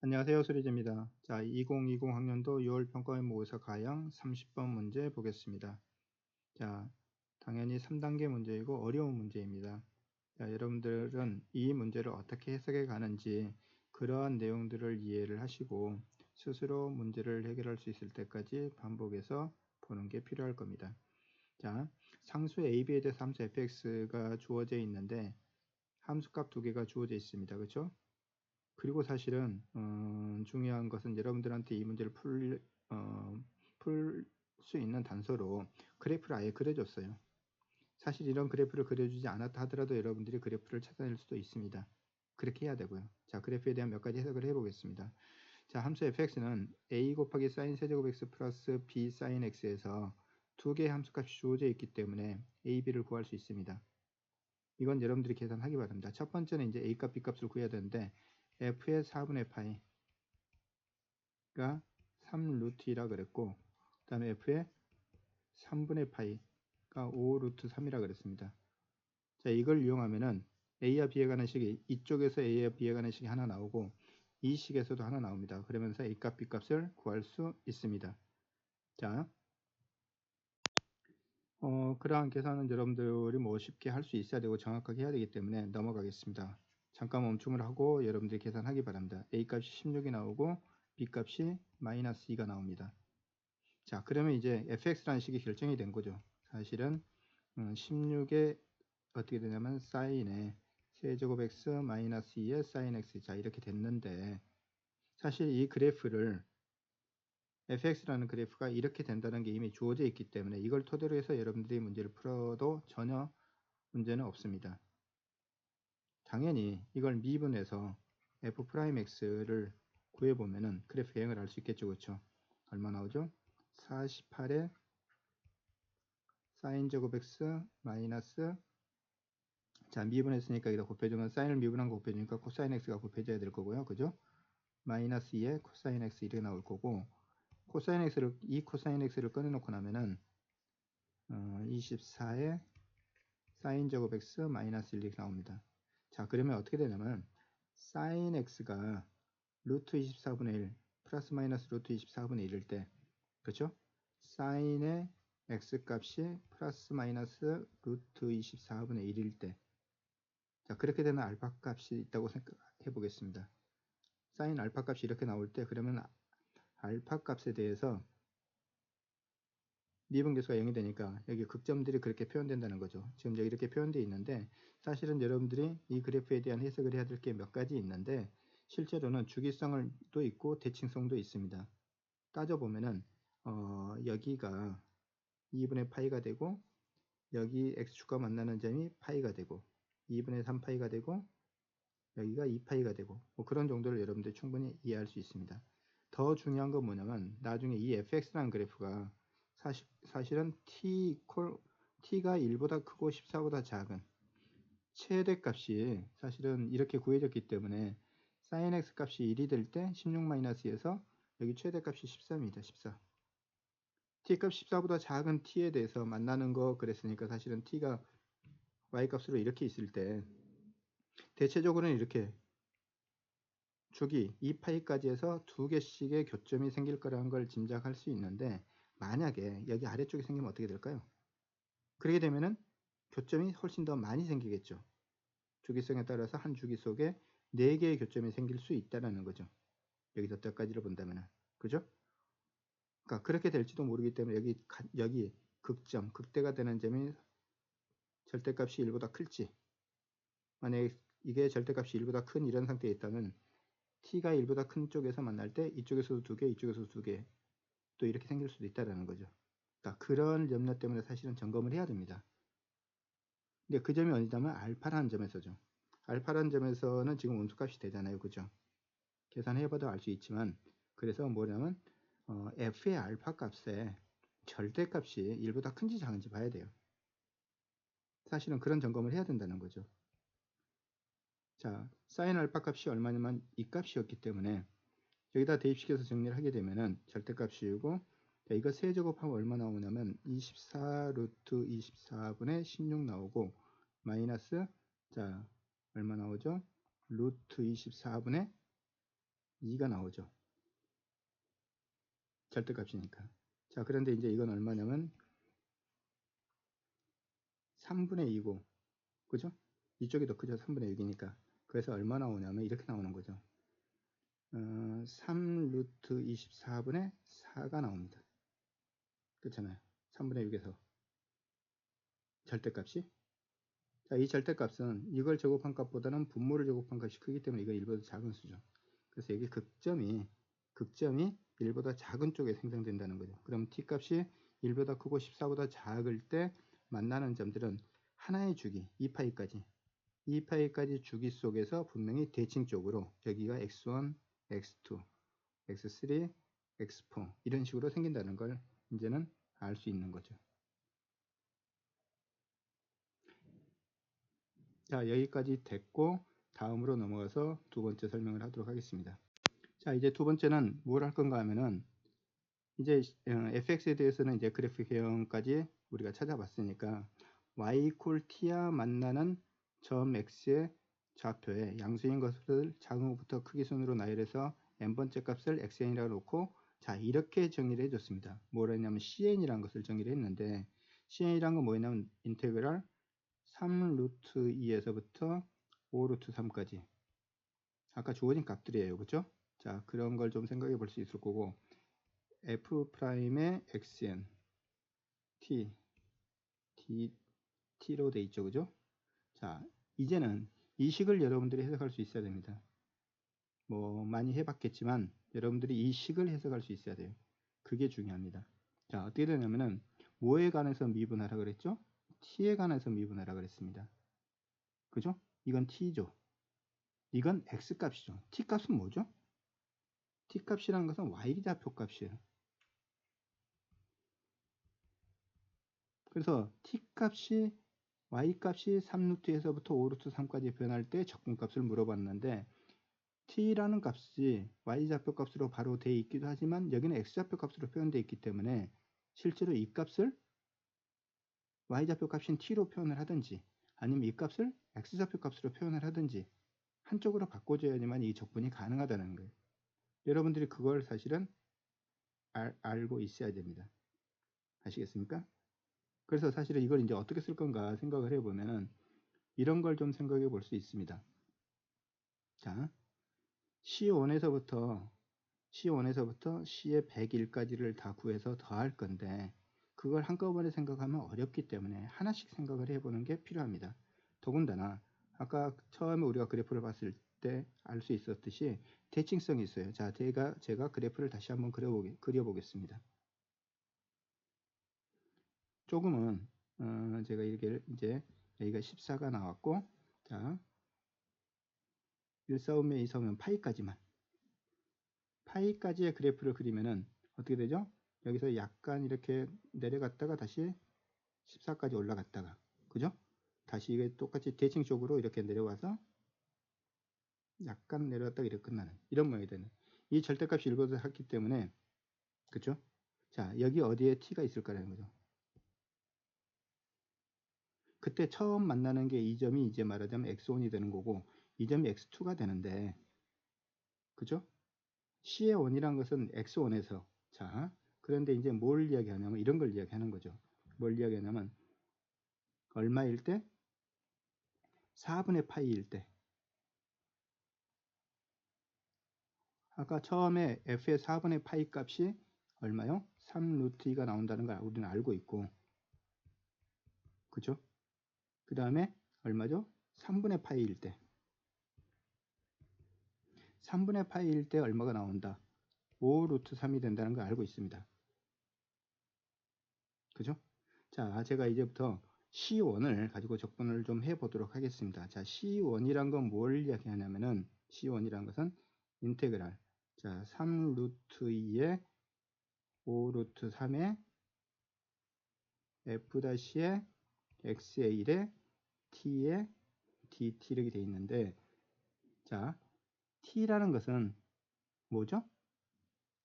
안녕하세요. 수리제입니다. 자, 2020 학년도 6월 평가원 모의사 가형 30번 문제 보겠습니다. 자, 당연히 3단계 문제이고 어려운 문제입니다. 자, 여러분들은 이 문제를 어떻게 해석해 가는지 그러한 내용들을 이해를 하시고 스스로 문제를 해결할 수 있을 때까지 반복해서 보는 게 필요할 겁니다. 자, 상수 AB에 대해서 함수 fx가 주어져 있는데 함수값 두 개가 주어져 있습니다. 그렇죠? 그리고 사실은 중요한 것은 여러분들한테 이 문제를 풀 수 있는 단서로 그래프를 아예 그려줬어요. 사실 이런 그래프를 그려주지 않았다 하더라도 여러분들이 그래프를 찾아낼 수도 있습니다. 그렇게 해야 되고요. 자, 그래프에 대한 몇 가지 해석을 해보겠습니다. 자, 함수 fx는 a 곱하기 sin 세제곱 x 플러스 b sin x에서 두 개의 함수값이 주어져 있기 때문에 a, b를 구할 수 있습니다. 이건 여러분들이 계산하기 바랍니다. 첫 번째는 이제 a 값, b 값을 구해야 되는데 f의 4분의 파이가 3루트 2라 그랬고 그 다음에 f의 3분의 파이가 5 루트 3이라 그랬습니다. 자, 이걸 이용하면은 a와 b에 관한 식이 이쪽에서 a와 b에 관한 식이 하나 나오고 이 식에서도 하나 나옵니다. 그러면서 a 값, b 값을 구할 수 있습니다. 자, 그러한 계산은 여러분들이 뭐 쉽게 할 수 있어야 되고 정확하게 해야 되기 때문에 넘어가겠습니다. 잠깐 멈춤을 하고 여러분들이 계산하기 바랍니다. a 값이 16이 나오고 b 값이 마이너스 2가 나옵니다. 자, 그러면 이제 fx라는 식이 결정이 된 거죠. 사실은 16에 어떻게 되냐면 사인의 세제곱 x 마이너스 2의 사인 x, 자 이렇게 됐는데 사실 이 그래프를 fx라는 그래프가 이렇게 된다는 게 이미 주어져 있기 때문에 이걸 토대로 해서 여러분들이 문제를 풀어도 전혀 문제는 없습니다. 당연히 이걸 미분해서 f'x를 구해보면은 그래프 유형을 알 수 있겠죠. 그렇죠? 얼마 나오죠? 48에 사인 제곱 x 마이너스, 자 미분했으니까 여기다 곱해주면 사인을 미분한 거 곱해주니까 코사인 x가 곱해져야 될 거고요. 그죠? 마이너스 2에 코사인 x 이렇게 나올 거고 코사인 x를 이 코사인 x를 꺼내놓고 나면은 24에 사인 제곱 x 마이너스 1 이렇게 나옵니다. 자, 그러면 어떻게 되냐면 사인 x가 루트 24분의 1 플러스 마이너스 루트 24분의 1일 때, 그렇죠? 사인의 x 값이 플러스 마이너스 루트 24분의 1일 때, 자, 그렇게 되는 알파 값이 있다고 생각해 보겠습니다. 사인 알파 값이 이렇게 나올 때, 그러면 알파 값에 대해서 미분계수가 0이 되니까 여기 극점들이 그렇게 표현된다는 거죠. 지금 여기 이렇게 표현되어 있는데 사실은 여러분들이 이 그래프에 대한 해석을 해야 될 게 몇 가지 있는데 실제로는 주기성도 있고 대칭성도 있습니다. 따져보면은 여기가 2분의 파이가 되고 여기 x축과 만나는 점이 파이가 되고 2분의 3파이가 되고 여기가 2파이가 되고 뭐 그런 정도를 여러분들이 충분히 이해할 수 있습니다. 더 중요한 건 뭐냐면 나중에 이 fx라는 그래프가 사실은 t가 1보다 크고 14보다 작은 최대값이 사실은 이렇게 구해졌기 때문에 sin x 값이 1이 될 때 16-2에서 여기 최대값이 13입니다. 14. t값 14보다 작은 t에 대해서 만나는 거 그랬으니까 사실은 t가 y값으로 이렇게 있을 때 대체적으로는 이렇게 주기 2파이까지 해서 두 개씩의 교점이 생길 거라는 걸 짐작할 수 있는데 만약에 여기 아래쪽에 생기면 어떻게 될까요? 그렇게 되면은 교점이 훨씬 더 많이 생기겠죠. 주기성에 따라서 한 주기 속에 4개의 교점이 생길 수 있다는 거죠. 여기서 때까지를 본다면은. 그죠? 그러니까 그렇게 될지도 모르기 때문에 여기 극점, 극대가 되는 점이 절대값이 1보다 클지, 만약에 이게 절대값이 1보다 큰 이런 상태에 있다면 t가 1보다 큰 쪽에서 만날 때 이쪽에서도 2개, 이쪽에서도 2개 또 이렇게 생길 수도 있다는 거죠. 그러니까 그런 염려 때문에 사실은 점검을 해야 됩니다. 근데 그 점이 어디냐면 알파라는 점에서죠. 알파라는 점에서는 지금 음수값이 되잖아요. 그죠? 계산해봐도 알 수 있지만 그래서 뭐냐면 f의 알파 값에 절대값이 1보다 큰지 작은지 봐야 돼요. 사실은 그런 점검을 해야 된다는 거죠. 자, 사인 알파 값이 얼마냐면 이 값이었기 때문에 여기다 대입시켜서 정리를 하게 되면은 절대값이고, 자, 이거 세제곱하면 얼마 나오냐면 24 루트 24분의 16 나오고 마이너스, 자 얼마 나오죠? 루트 24분의 2가 나오죠. 절대값이니까. 자, 그런데 이제 이건 얼마냐면 3분의 2고, 그죠? 이쪽이 더 크죠? 3분의 6이니까. 그래서 얼마 나오냐면 이렇게 나오는 거죠. 3 루트 24분의 4가 나옵니다. 그렇잖아요. 3분의 6에서 절대값이. 자, 이 절대값은 이걸 제곱한 값보다는 분모를 제곱한 값이 크기 때문에 이거 1보다 작은 수죠. 그래서 여기 극점이 1보다 작은 쪽에 생성된다는 거죠. 그럼 t값이 1보다 크고 14보다 작을 때 만나는 점들은 하나의 주기 2파이까지 2파이까지 주기 속에서 분명히 대칭 쪽으로 여기가 x1, x2, x3, x4 이런 식으로 생긴다는 걸 이제는 알 수 있는 거죠. 자, 여기까지 됐고 다음으로 넘어가서 두 번째 설명을 하도록 하겠습니다. 자, 이제 두 번째는 뭘 할 건가 하면은 이제 fx에 대해서는 이제 그래프형까지 우리가 찾아봤으니까 y t야 만나는 점 x의 좌표에 양수인 것을 작은 것부터 크기 순으로 나열해서 n번째 값을 xn이라고 놓고 자, 이렇게 정의를 해줬습니다. 뭐라 했냐면 cn이라는 것을 정의를 했는데 cn이란 건 뭐였냐면 인테그랄 3 루트 2에서부터 5 루트 3까지 아까 주어진 값들이에요. 그죠? 자, 그런 걸 좀 생각해 볼 수 있을 거고 f'의 xn t t로 돼 있죠. 그죠? 자, 이제는 이 식을 여러분들이 해석할 수 있어야 됩니다. 뭐 많이 해봤겠지만 여러분들이 이 식을 해석할 수 있어야 돼요. 그게 중요합니다. 자, 어떻게 되냐면은 뭐에 관해서 미분하라 그랬죠? t에 관해서 미분하라 그랬습니다. 그죠? 이건 t죠. 이건 x값이죠. t값은 뭐죠? t값이라는 것은 y좌표 값이에요. 그래서 t값이 y값이 3루트에서부터 5루트 3까지 변할 때 적분값을 물어봤는데 t라는 값이 y좌표 값으로 바로 되어 있기도 하지만 여기는 x좌표 값으로 표현되어 있기 때문에 실제로 이 값을 y좌표 값인 t로 표현을 하든지 아니면 이 값을 x좌표 값으로 표현을 하든지 한쪽으로 바꿔줘야지만 이 적분이 가능하다는 거예요. 여러분들이 그걸 사실은 알고 있어야 됩니다. 아시겠습니까? 그래서 사실은 이걸 이제 어떻게 쓸 건가 생각을 해보면은 이런 걸 좀 생각해 볼 수 있습니다. 자, C1에서부터 C의 101까지를 다 구해서 더할 건데 그걸 한꺼번에 생각하면 어렵기 때문에 하나씩 생각을 해보는 게 필요합니다. 더군다나 아까 처음에 우리가 그래프를 봤을 때 알 수 있었듯이 대칭성이 있어요. 자, 제가 그래프를 다시 한번 그려보겠습니다. 조금은 제가 이렇게 이제 여기가 14가 나왔고 자 1사분면 2사분면 파이까지의 그래프를 그리면은 어떻게 되죠? 여기서 약간 이렇게 내려갔다가 다시 14까지 올라갔다가 그죠? 다시 이게 똑같이 대칭 쪽으로 이렇게 내려와서 약간 내려갔다가 이렇게 끝나는 이런 모양이 되는 이 절대값이 일거를 했기 때문에 그죠? 자, 여기 어디에 t가 있을까라는 거죠. 그때 처음 만나는 게 이 점이 이제 말하자면 x1이 되는 거고 이 점이 x2가 되는데 그죠? C의 원이란 것은 x1에서 자 그런데 이제 뭘 이야기하냐면 이런 걸 이야기하는 거죠. 뭘 이야기하냐면 얼마일 때? 4분의 파이일 때 아까 처음에 f의 4분의 파이 값이 얼마요? 3 루트 2가 나온다는 걸 우리는 알고 있고 그죠? 그 다음에 얼마죠? 3분의 파이일 때 3분의 파이일 때 얼마가 나온다? 5 루트 3이 된다는 걸 알고 있습니다. 그죠? 자, 제가 이제부터 C1을 가지고 적분을 좀 해보도록 하겠습니다. 자, C1이란 건 뭘 이야기하냐면은 C1이란 것은 인테그랄 자, 3 루트 2에 5 루트 3에 f-의 x의 1에 t의 dt 이렇게 되어 있는데 자, t라는 것은 뭐죠?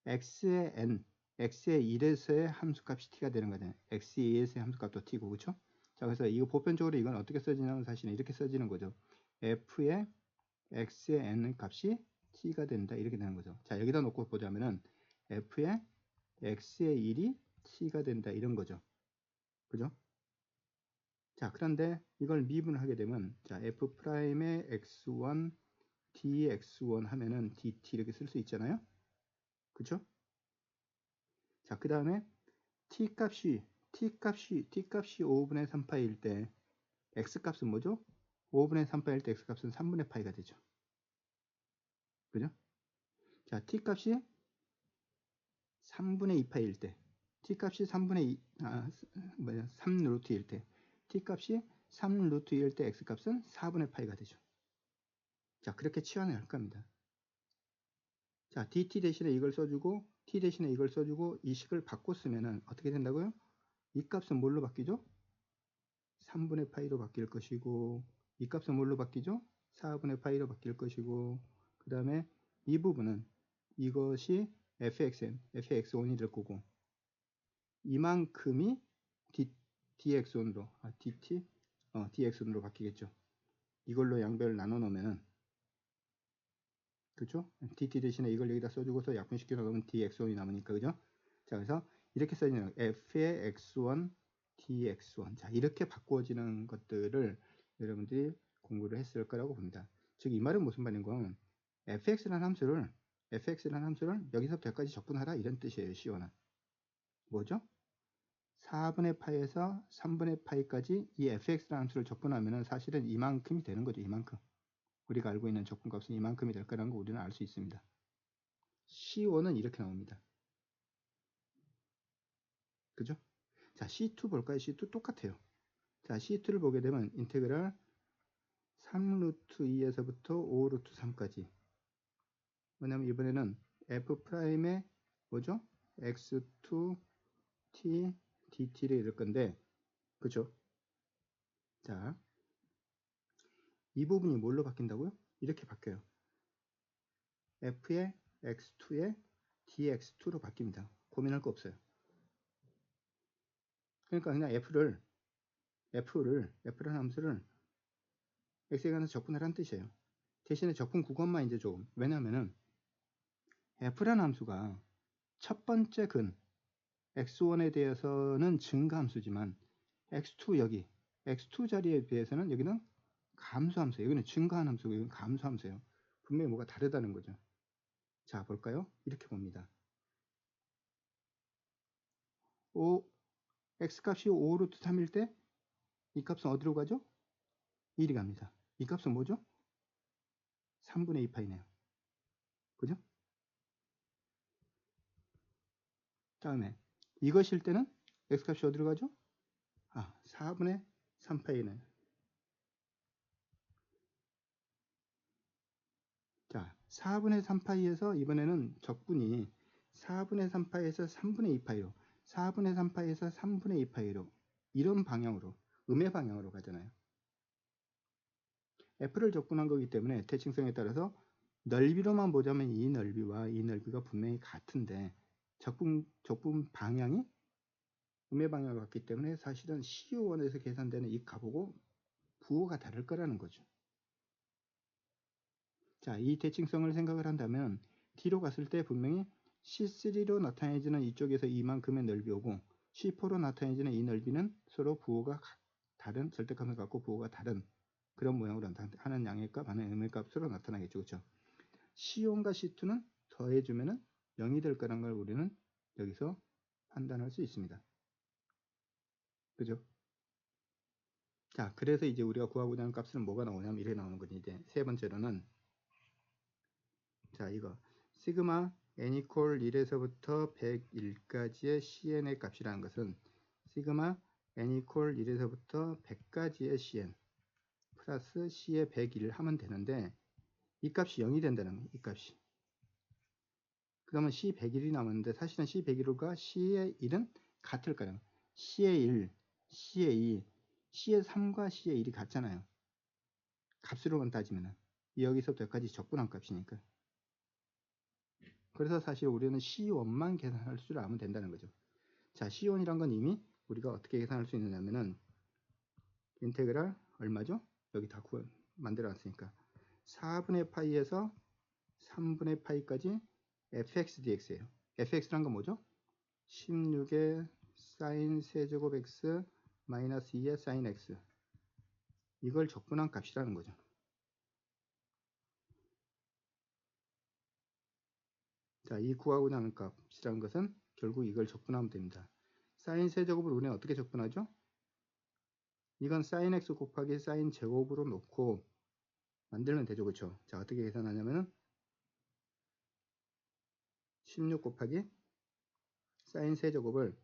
x의 n x의 1에서의 함수값이 t가 되는 거잖아요. x2에서의 함수값도 t고 그렇죠? 자, 그래서 이거 보편적으로 이건 어떻게 써지냐면 사실은 이렇게 써지는 거죠. f의 x의 n 값이 t가 된다 이렇게 되는 거죠. 자, 여기다 놓고 보자면은 f의 x의 1이 t가 된다 이런 거죠. 그죠? 자, 그런데 이걸 미분을 하게 되면 자, f'의 x1 dx1 하면은 dt 이렇게 쓸 수 있잖아요. 그죠? 자, 그 다음에 t값이 5분의 3파일 때 x값은 뭐죠? 5분의 3파일 때 x값은 3분의 파이가 되죠. 그죠? 자, t값이 3분의 2파일 때 t값이 3분의 2, 3루트일 때 t값이 3루트일 때 x값은 4분의 파이가 되죠. 자, 그렇게 치환을 할 겁니다. 자, dt 대신에 이걸 써주고 t 대신에 이걸 써주고 이 식을 바꿔 쓰면은 어떻게 된다고요? 이 값은 뭘로 바뀌죠? 3분의 파이로 바뀔 것이고 이 값은 뭘로 바뀌죠? 4분의 파이로 바뀔 것이고 그 다음에 이 부분은 이것이 fx1이 될 거고 이만큼이 dx1로 dx1로 바뀌겠죠. 이걸로 양변을 나눠 놓으면은 그렇죠? dt 대신에 이걸 여기다 써주고서 약분시켜 놓으면 dx1이 남으니까 그죠? 자, 그래서 이렇게 써지는 f의 x1 dx1 자, 이렇게 바꾸어지는 것들을 여러분들이 공부를 했을 거라고 봅니다. 즉 이 말은 무슨 말인 건 fx라는 함수를 여기서부터 여기까지 적분하라 이런 뜻이에요. C1은 뭐죠? 4분의 파이에서 3분의 파이까지 이 fx라는 함수를 적분하면 사실은 이만큼이 되는 거죠. 이만큼. 우리가 알고 있는 적분값은 이만큼이 될 거라는 거 우리는 알 수 있습니다. C1은 이렇게 나옵니다. 그죠? 자, C2 볼까요? C2 똑같아요. 자, C2를 보게 되면 인테그랄 3루트 2에서부터 5루트 3까지. 왜냐면 이번에는 F'의 뭐죠? X2 T DT를 이럴 건데, 그죠? 자, 이 부분이 뭘로 바뀐다고요? 이렇게 바뀌어요. F의 X2의 DX2로 바뀝니다. 고민할 거 없어요. 그러니까 그냥 F라는 함수를 X에 관해서 적분하라는 뜻이에요. 대신에 적분 구간만 이제 좀. 왜냐면은 F라는 함수가 첫 번째 근 X1에 대해서는 증가함수지만 X2 여기 X2 자리에 비해서는 여기는 감소함수예요. 여기는 증가한 함수고 여기는 감소함수예요. 분명히 뭐가 다르다는 거죠. 자, 볼까요? 이렇게 봅니다. X값이 5루트 3일 때 이 값은 어디로 가죠? 1이 갑니다. 이 값은 뭐죠? 3분의 2파이네요. 그죠? 다음에 이것일 때는 X값이 어디로 가죠? 4분의 3파이네. 자, 4분의 3파이에서 이번에는 적분이 4분의 3파이에서 3분의 2파이로 4분의 3파이에서 3분의 2파이로 이런 방향으로 음의 방향으로 가잖아요. F를 적분한 거기 때문에 대칭성에 따라서 넓이로만 보자면 이 넓이와 이 넓이가 분명히 같은데 적분 방향이 음의 방향으로 갔기 때문에 사실은 CO1에서 계산되는 이 값하고 부호가 다를 거라는 거죠. 자, 이 대칭성을 생각을 한다면 D로 갔을 때 분명히 C3로 나타내지는 이쪽에서 이만큼의 넓이오고 C4로 나타내지는 이 넓이는 서로 부호가 다른 절대값을 갖고 부호가 다른 그런 모양으로 하는 양의 값, 하는 음의 값으로 나타나겠죠. 그렇죠? C1과 C2는 더해주면 0이 될 거라는 걸 우리는 여기서 판단할 수 있습니다. 그죠? 자, 그래서 이제 우리가 구하고자 하는 값은 뭐가 나오냐면 이렇게 나오는 거지. 이제 세 번째로는 자, 이거 시그마 n 이퀄 1에서부터 101까지의 cn의 값이라는 것은 시그마 n 이퀄 1에서부터 100까지의 cn 플러스 c의 101을 하면 되는데 이 값이 0이 된다는 거예요. 이 값이. 그러면 c 101이 남았는데 사실은 c 101과 c의 1은 같을 거예요. c의 1, c의 2, c의 3과 c의 1이 같잖아요. 값으로만 따지면은 여기서부터 여기까지 적분한 값이니까. 그래서 사실 우리는 C1만 계산할 줄 알면 된다는 거죠. 자, C1이란 건 이미 우리가 어떻게 계산할 수 있느냐면은 인테그랄 얼마죠? 여기 다 만들어 놨으니까 4분의 파이에서 3분의 파이까지 fx dx예요. fx란 건 뭐죠? 16의 사인 세제곱 x 마이너스 2의 사인 x, 이걸 적분한 값이라는 거죠. 자, 이 구하고자 하는 값이라는 것은 결국 이걸 적분하면 됩니다. 사인 세제곱을 우리는 어떻게 적분하죠? 이건 사인 x 곱하기 사인 제곱으로 놓고 만들면 되죠. 그렇죠? 자, 어떻게 계산하냐면은 16 곱하기 사인 세제곱을,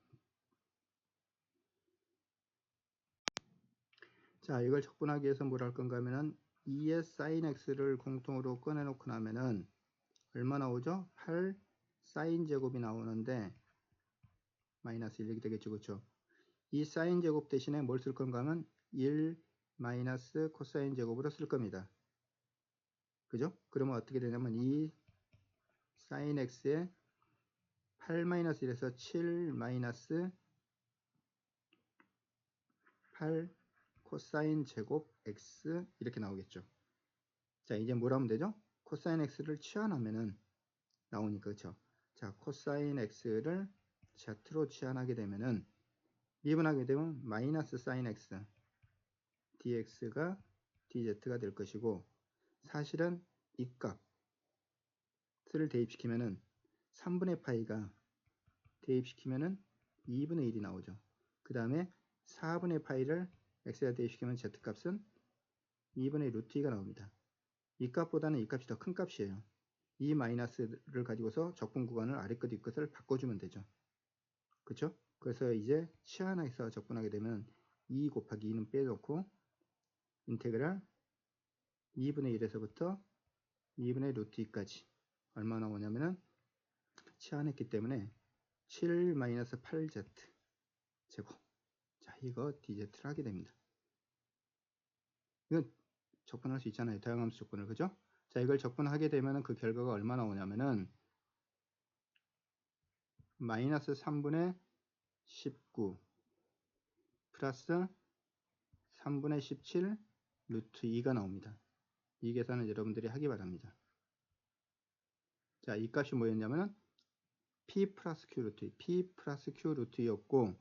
자, 이걸 적분하기 위해서 뭘 할 건가 하면은 2의 사인 x를 공통으로 꺼내놓고 나면은 얼마 나오죠? 8 사인 제곱이 나오는데 마이너스 1 이렇게 되겠죠. 그렇죠? 이 사인 제곱 대신에 뭘 쓸 건가 하면 1 마이너스 코사인 제곱으로 쓸 겁니다. 그죠? 그러면 어떻게 되냐면 이 사인 x에 8 마이너스 1에서 7 마이너스 8 코사인 제곱 x 이렇게 나오겠죠. 자, 이제 뭘 하면 되죠? 코사인 x를 치환하면은 나오니까, 그렇죠? 자, 코사인 x를 z로 치환하게 되면은 미분하게 되면 마이너스 사인 x dx가 dz가 될 것이고, 사실은 이 값을 대입시키면은 3분의 파이가 대입시키면은 2분의 1이 나오죠. 그 다음에 4분의 파이를 x에다 대입시키면 z값은 2분의 루트 2가 나옵니다. 이 값보다는 이 값이 더 큰 값이에요. 이 마이너스를 가지고서 적분 구간을 아래 끝, 위 끝을 바꿔주면 되죠. 그쵸? 그래서 이제 치환해서 적분하게 되면 2 곱하기 2는 빼놓고 인테그랄 2분의 1에서부터 2분의 루트 2까지 얼마 나오냐면은 치환했기 때문에 7 마이너스 8z 제곱. 자, 이거 dz를 하게 됩니다. 이건 적분할 수 있잖아요. 다양함수 적분을. 그죠? 자, 이걸 적분하게 되면은 그 결과가 얼마 나오냐면은 마이너스 3분의 19 플러스 3분의 17 루트 2가 나옵니다. 이 계산은 여러분들이 하기 바랍니다. 자, 이 값이 뭐였냐면은 p 플러스 q 루트 2, p 플러스 q 루트 2였고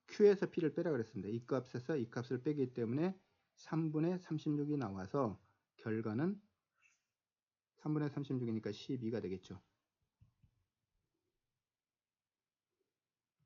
q에서 p를 빼라 그랬습니다. 이 값에서 이 값을 빼기 때문에 3분의 36이 나와서 결과는 3분의 36이니까 12가 되겠죠.